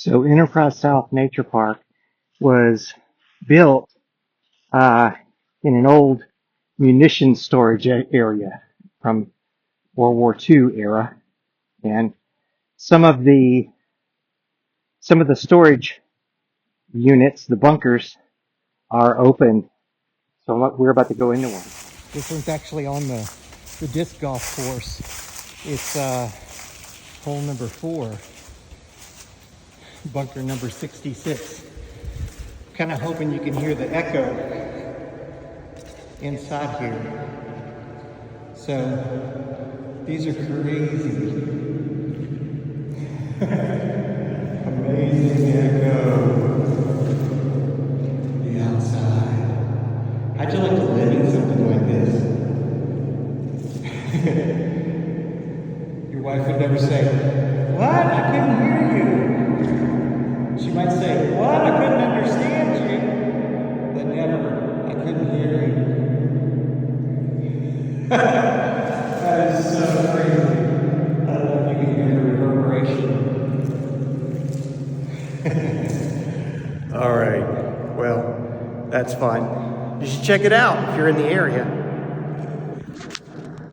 So Enterprise South Nature Park was built in an old munition storage area from World War II era, and some of the storage units, the bunkers, are open. So we're about to go into one. This one's actually on the disc golf course. It's hole number 4, bunker number 66. Kind of hoping you can hear the echo inside here. So these are crazy. Amazing echo. The outside. How'd you like to live in something like this? Your wife would never say, "What? I couldn't hear you." She might say, "What? I couldn't understand you." But never, "I couldn't hear you." That is so crazy. I don't know if you can hear the reverberation. All right. Well, that's fun. You should check it out if you're in the area.